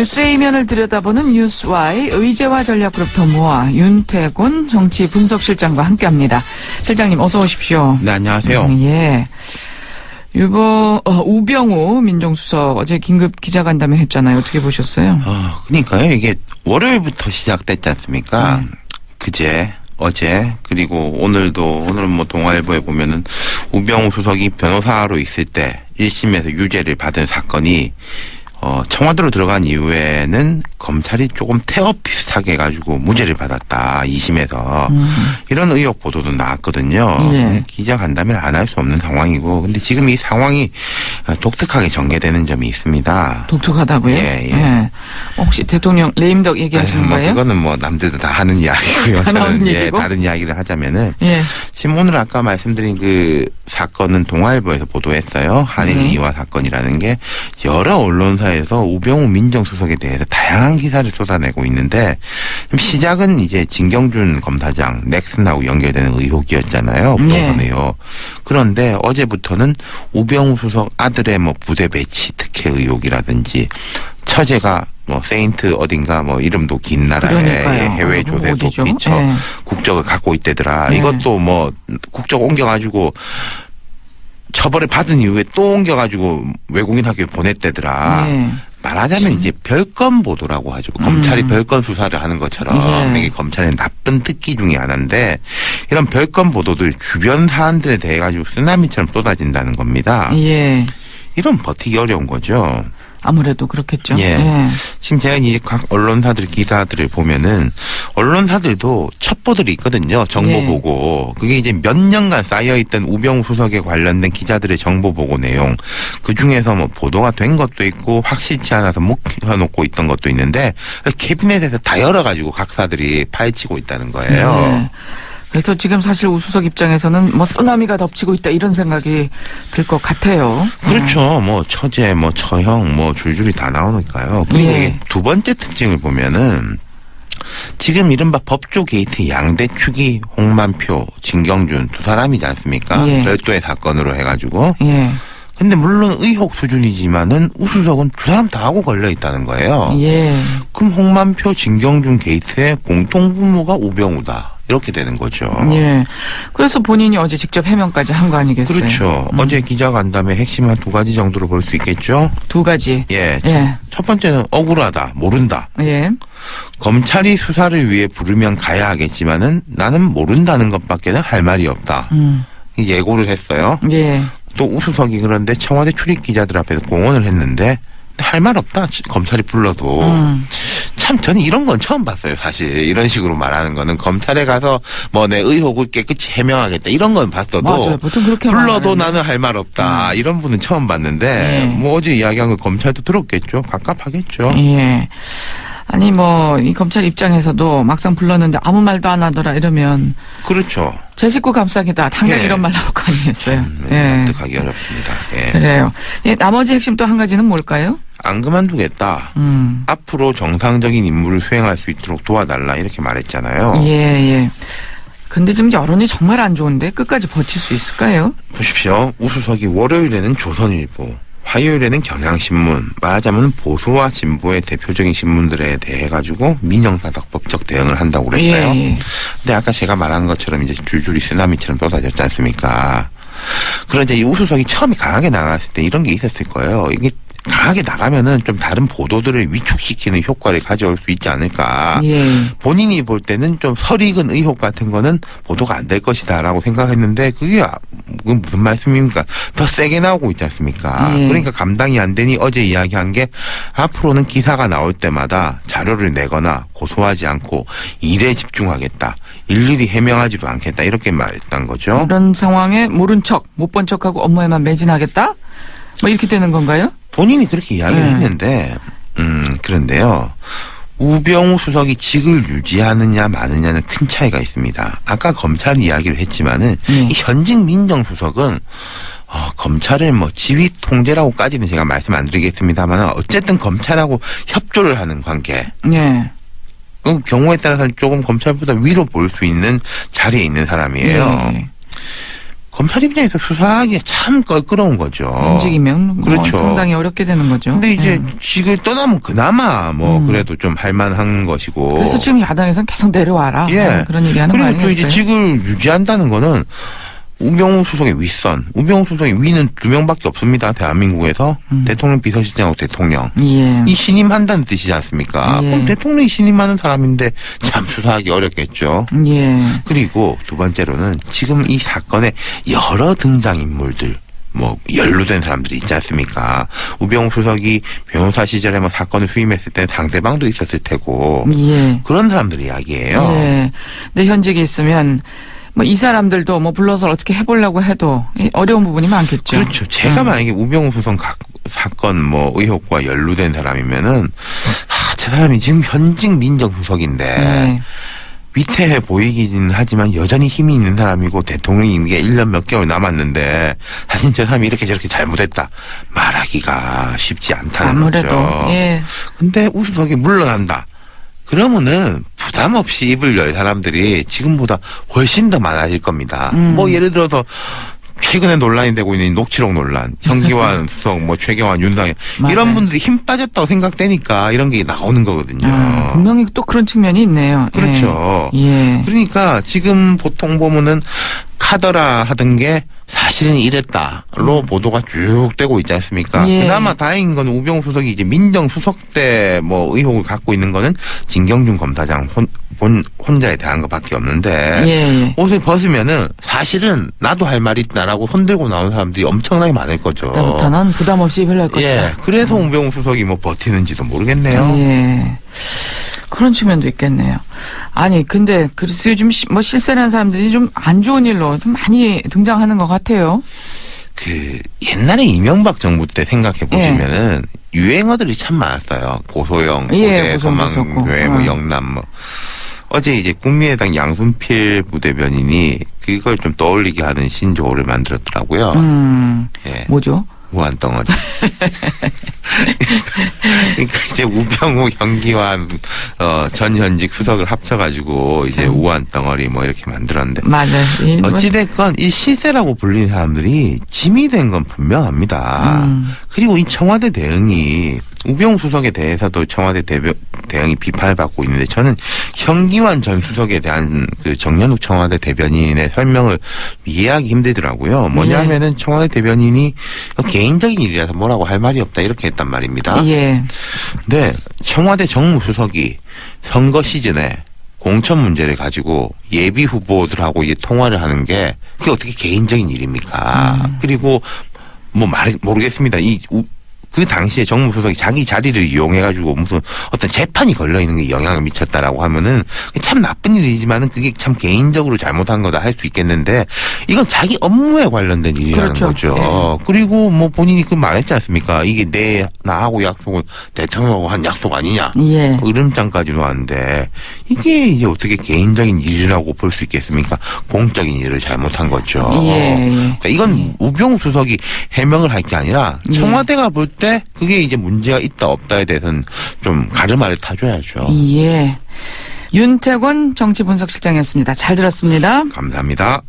뉴스의 이면을 들여다보는 뉴스와이 의제와 전략그룹 더 모아 윤태곤 정치 분석실장과 함께합니다. 실장님 어서 오십시오. 네, 안녕하세요. 예. 우병우 민정수석 어제 긴급 기자간담회 했잖아요. 어떻게 보셨어요? 그러니까요. 이게 월요일부터 시작됐지 않습니까? 그제, 어제, 그리고 오늘은 뭐 동아일보에 보면은 우병우 수석이 변호사로 있을 때 1심에서 유죄를 받은 사건이 청와대로 들어간 이후에는 검찰이 조금 태업 비슷하게 해가지고 무죄를 받았다. 2심에서. 이런 의혹 보도도 나왔거든요. 예. 기자간담회를 안 할 수 없는 상황이고. 근데 지금 이 상황이 독특하게 전개되는 점이 있습니다. 독특하다고요? 예. 예. 혹시 대통령 레임덕 얘기하시는 거예요? 그거는 뭐 남들도 다 하는 이야기고요. 다 나오는 저는 얘기고? 다른 이야기를 하자면은. 예. 지금 오늘 아까 말씀드린 그 사건은 동아일보에서 보도했어요. 한일 이화 사건이라는 게 여러 언론사에서 우병우 민정수석에 대해서 다양한 기사를 쏟아내고 있는데 시작은 이제 진경준 검사장 넥슨하고 연결되는 의혹이었잖아요. 부동산 의혹. 그런데 어제부터는 우병우 수석 아들의 뭐 부대 배치 특혜 의혹이라든지 처제가 뭐 세인트 어딘가 뭐 이름도 긴 나라에 해외 조세 도피처 국적을 갖고 있대더라. 이것도 뭐 국적 옮겨가지고 처벌을 받은 이후에 또 옮겨가지고 외국인 학교에 보냈대더라. 말하자면 이제 별건 보도라고 하죠. 검찰이 별건 수사를 하는 것처럼 이게 검찰의 나쁜 특기 중에 하나인데 이런 별건 보도들 주변 사안들에 대해 가지고 쓰나미처럼 쏟아진다는 겁니다. 이런 버티기 어려운 거죠. 아무래도 그렇겠죠. 지금 제가 이제 각 언론사들 기사들을 보면은 언론사들도 첩보들이 있거든요. 정보 보고. 그게 이제 몇 년간 쌓여있던 우병우 수석에 관련된 기자들의 정보 보고 내용. 그 중에서 뭐 보도가 된 것도 있고 확실치 않아서 묵혀놓고 있던 것도 있는데 캐비넷에서 다 열어가지고 각사들이 파헤치고 있다는 거예요. 그래서 지금 사실 우 수석 입장에서는 뭐 쓰나미가 덮치고 있다 이런 생각이 들 것 같아요. 그렇죠. 뭐 처제, 뭐 처형, 뭐 줄줄이 다 나오니까요. 그리고 이게 두 번째 특징을 보면은 지금 이른바 법조 게이트 양대 축이 홍만표, 진경준 두 사람이지 않습니까? 별도의 사건으로 해가지고. 근데 물론 의혹 수준이지만은 우 수석은 두 사람 다 하고 걸려 있다는 거예요. 그럼 홍만표, 진경준 게이트의 공통부모가 우병우다. 이렇게 되는 거죠. 그래서 본인이 어제 직접 해명까지 한 거 아니겠어요? 그렇죠. 어제 기자간담회 핵심 한 두 가지 정도로 볼 수 있겠죠? 두 가지. 첫 번째는 억울하다, 모른다. 검찰이 수사를 위해 부르면 가야 하겠지만은 나는 모른다는 것밖에는 할 말이 없다. 예고를 했어요. 또 우수석이 그런데 청와대 출입 기자들 앞에서 공언을 했는데 할 말 없다. 검찰이 불러도. 참 저는 이런 건 처음 봤어요. 사실 이런 식으로 말하는 거는 검찰에 가서 뭐 내 의혹을 깨끗이 해명하겠다 이런 건 봤어도 맞아요. 보통 그렇게 불러도 나는 할 말 없다 이런 분은 처음 봤는데 뭐 어제 이야기한 거 검찰도 들었겠죠. 갑갑하겠죠. 아니 뭐 이 검찰 입장에서도 막상 불렀는데 아무 말도 안 하더라 이러면 그렇죠. 제 식구 감싸기다 당장 이런 말 나올 거 아니겠어요. 납득하기 어렵습니다. 그래요. 나머지 핵심 또 한 가지는 뭘까요? 안 그만두겠다. 앞으로 정상적인 임무를 수행할 수 있도록 도와달라 이렇게 말했잖아요. 근데 지금 여론이 정말 안 좋은데 끝까지 버틸 수 있을까요? 보십시오. 우 수석이 월요일에는 조선일보, 화요일에는 경향신문, 말하자면 보수와 진보의 대표적인 신문들에 대해 가지고 민영사덕법적 대응을 한다고 그랬어요. 근데 아까 제가 말한 것처럼 이제 줄줄이 쓰나미처럼 쏟아졌지 않습니까? 그런데 이 우수석이 처음에 강하게 나갔을 때 이런 게 있었을 거예요. 이게 강하게 나가면은 좀 다른 보도들을 위축시키는 효과를 가져올 수 있지 않을까. 본인이 볼 때는 좀 설익은 의혹 같은 거는 보도가 안 될 것이다라고 생각했는데 그게 무슨 말씀입니까? 더 세게 나오고 있지 않습니까? 그러니까 감당이 안 되니 어제 이야기한 게 앞으로는 기사가 나올 때마다 자료를 내거나 고소하지 않고 일에 집중하겠다. 일일이 해명하지도 않겠다. 이렇게 말했던 거죠. 그런 상황에 모른 척, 못 본 척하고 업무에만 매진하겠다? 뭐 이렇게 되는 건가요? 본인이 그렇게 이야기를 했는데 그런데요. 우병우 수석이 직을 유지하느냐 마느냐는 큰 차이가 있습니다. 아까 검찰 이야기를 했지만은 이 현직 민정수석은 검찰을 뭐 지휘 통제라고까지는 제가 말씀 안 드리겠습니다만 어쨌든 검찰하고 협조를 하는 관계. 그 경우에 따라서는 조금 검찰보다 위로 볼 수 있는 자리에 있는 사람이에요. 검찰 입장에서 수사하기가 참 껄끄러운 거죠. 움직이면 뭐 그렇죠. 상당히 어렵게 되는 거죠. 근데 이제 예. 직을 떠나면 그나마 뭐 그래도 좀 할만한 것이고. 그래서 지금 야당에서는 계속 내려와라. 예. 그런 얘기하는 거 그리고 아니겠어요? 또 이제 직을 유지한다는 거는 우병우 수석의 윗선, 우병우 수석의 위는 2명밖에 없습니다. 대한민국에서 대통령 비서실장하고 대통령. 예. 이 신임한다는 뜻이지 않습니까? 예. 그럼 대통령이 신임하는 사람인데 참 수사하기 어렵겠죠. 예. 그리고 두 번째로는 지금 이 사건에 여러 등장인물들, 뭐 연루된 사람들이 있지 않습니까? 우병우 수석이 변호사 시절에 뭐 사건을 수임했을 때는 상대방도 있었을 테고 예. 그런 사람들 이야기예요. 예. 근데 현직에 있으면 뭐 이 사람들도 뭐 불러서 어떻게 해보려고 해도 어려운 부분이 많겠죠. 그렇죠. 제가 만약에 우병우 수석 사건 뭐 의혹과 연루된 사람이면은 저 사람이 지금 현직 민정수석인데 예. 위태해 보이긴 하지만 여전히 힘이 있는 사람이고 대통령이 임기가 1년 몇 개월 남았는데 사실 저 사람이 이렇게 저렇게 잘못했다 말하기가 쉽지 않다는 아무래도 거죠. 예. 근데 우수석이 물러난다. 그러면은 부담 없이 입을 열 사람들이 지금보다 훨씬 더 많아질 겁니다. 뭐 예를 들어서 최근에 논란이 되고 있는 녹취록 논란, 현기환 수석, 뭐 최경환, 윤상현 맞아요. 이런 분들이 힘 빠졌다고 생각되니까 이런 게 나오는 거거든요. 분명히 또 그런 측면이 있네요. 그렇죠. 예. 그러니까 지금 보통 보면은 카더라 하던 게 사실은 이랬다로 보도가 쭉 되고 있지 않습니까? 예. 그나마 다행인 건 우병우 수석이 이제 민정수석 때 뭐 의혹을 갖고 있는 거는 진경준 검사장 혼자에 대한 것밖에 없는데 예. 옷을 벗으면은 사실은 나도 할 말이 있다라고 손들고 나온 사람들이 엄청나게 많을 거죠. 그때부터는 부담 없이 입을 열 것이다. 예. 그래서 우병우 수석이 뭐 버티는지도 모르겠네요. 예. 그런 측면도 있겠네요. 아니, 근데, 그래서 요즘 뭐 실세라는 사람들이 좀 안 좋은 일로 좀 많이 등장하는 것 같아요. 그 옛날에 이명박 정부 때 생각해 보시면은 유행어들이 참 많았어요. 고소영, 고대, 고소영도 소망교회, 있었고. 뭐 영남 뭐. 어제 이제 국민의당 양순필 부대변인이 그걸 좀 떠올리게 하는 신조어를 만들었더라고요. 예. 뭐죠? 우한 덩어리. 그러니까 이제 우병우, 현기환, 전 현직 수석을 합쳐가지고 이제 우한 덩어리 뭐 이렇게 만들었는데. 맞아요. 어찌됐건 이 시세라고 불리는 사람들이 짐이 된 건 분명합니다. 그리고 이 청와대 대응이 우병우 수석에 대해서도 청와대 대응이 비판을 받고 있는데 저는 현기환 전 수석에 대한 그 정연욱 청와대 대변인의 설명을 이해하기 힘들더라고요. 뭐냐면은 청와대 대변인이 개인적인 일이라서 뭐라고 할 말이 없다 이렇게 했단 말입니다. 예. 근데 청와대 정무수석이 선거 시즌에 공천 문제를 가지고 예비 후보들하고 이게 통화를 하는 게 그게 어떻게 개인적인 일입니까? 그리고 뭐 모르겠습니다. 그 당시에 정무수석이 자기 자리를 이용해가지고 무슨 어떤 재판이 걸려있는 게 영향을 미쳤다라고 하면은 참 나쁜 일이지만은 그게 참 개인적으로 잘못한 거다 할 수 있겠는데 이건 자기 업무에 관련된 일이라는 그렇죠. 거죠. 예. 그리고 뭐 본인이 그 말했지 않습니까? 이게 나하고 약속은 대통령하고 한 약속 아니냐. 예. 으름장까지 놓았는데 이게 이제 어떻게 개인적인 일이라고 볼 수 있겠습니까? 공적인 일을 잘못한 거죠. 예. 그러니까 이건 우병우 수석이 해명을 할 게 아니라 청와대가 볼 때 그게 이제 문제가 있다 없다에 대해서는 좀 가르마를 타줘야죠. 예. 윤태곤 정치분석실장이었습니다. 잘 들었습니다. 감사합니다.